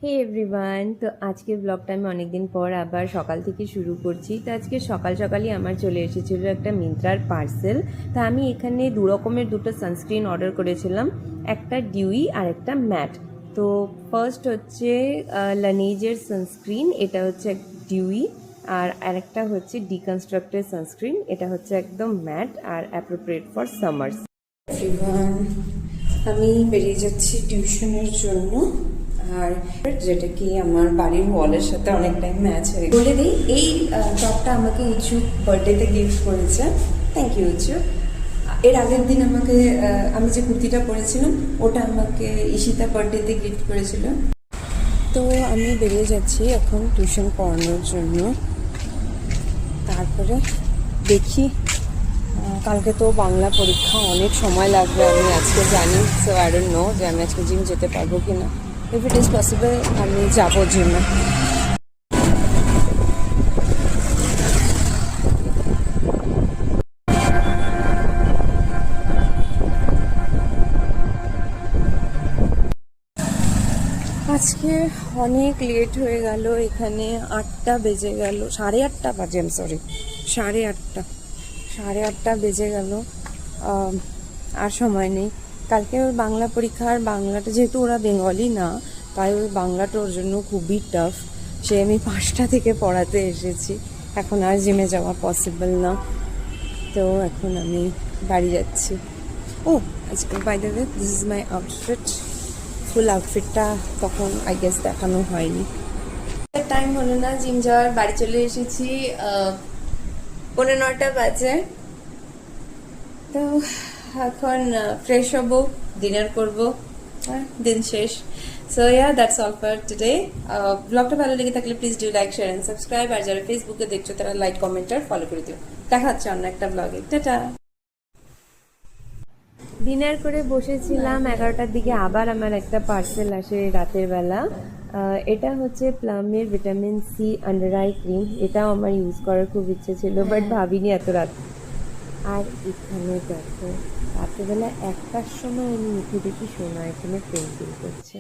হে everyone, তো আজকের ব্লগটা আমি অনেকদিন পর আবার সকাল থেকে শুরু করছি। তো আজকে সকাল সকালই আমার চলে এসেছিলো একটা মিন্ত্রার পার্সেল। তা আমি এখানে দু রকমের দুটো সানস্ক্রিন অর্ডার করেছিলাম, একটা ডিউই আর একটা ম্যাট। তো ফার্স্ট হচ্ছে লানেজের সানস্ক্রিন, এটা হচ্ছে ডিউই, আর আরেকটা হচ্ছে ডিকনস্ট্রাক্টের সানস্ক্রিন, এটা হচ্ছে একদম ম্যাট আর অ্যাপ্রোপ্রিয়েট ফর সামার্স। এভরিওয়ান, আমি বেরিয়ে যাচ্ছি টিউশনের জন্য, আর যেটা কি আমার বাড়ির ওয়ালের সাথে অনেকটাই ম্যাচ হয়ে বলে দিই। এই টপটা আমাকে উঁচু বার্থডেতে গিফট করেছে। থ্যাংক ইউ উঁচু। এর আগের দিন আমাকে আমি যে কুর্তিটা পরেছিলাম ওটা আমাকে ঈশিতা বার্থডেতে গিফট করেছিল। তো আমি বেরিয়ে যাচ্ছি এখন টিউশন পড়ানোর জন্য। তারপরে দেখি, কালকে তো বাংলা পরীক্ষা, অনেক সময় লাগবে আমি আজকে জানি। সো আই ডোন্ট নো যে আমি আজকে জিম যেতে পারবো কি না। ইফ ইট ইজ পসিবল আমি যাবো জিমে। আজকে অনেক লেট হয়ে গেল, এখানে 8টা বেজে গেল, 8:30 বাজে, সরি 8:30, 8:30 বেজে গেল। আর সময় নেই। কালকে ওর বাংলা পরীক্ষা, আর বাংলাটা যেহেতু ওরা বেঙ্গলি না, তাই ওই বাংলাটা ওর জন্য খুবই টাফ। সে আমি 5টা থেকে পড়াতে এসেছি, এখন আর জিমে যাওয়া পসিবল না। তো এখন আমি বাড়ি যাচ্ছি। ও আজকে by the way, this is my outfit. Full আউটফিটটা তখন আই গেস দেখানো হয়নি। টাইম হলো না জিম যাওয়ার, বাড়ি চলে এসেছি। 9:15 বাজে। তো এখন ফ্রেশ হব, ডিনার করব, দিন শেষ। So yeah, that's all for today. ব্লগটা ভালো লেগে থাকলে please do like, share and subscribe. আর যারা ফেসবুকে দেখছো তারা লাইক, কমেন্ট আর ফলো করে দিও। দেখা হচ্ছে অন্য একটা ব্লগে। টাটা। ডিনার করে বসেছিলাম, 11টার দিকে আবার আমার একটা পার্সেল আসে রাতের বেলা। এটা হচ্ছে প্লামের vitamin C under eye cream. এটাও আমার ইউজ করার খুব ইচ্ছে ছিল, বাট ভাবিনি এত রাত। আর এখানে দেখো, রাত্রেবেলা 1টার সময় আমি মুখে দেখি সোনা এখানে পেন্সিল করছে।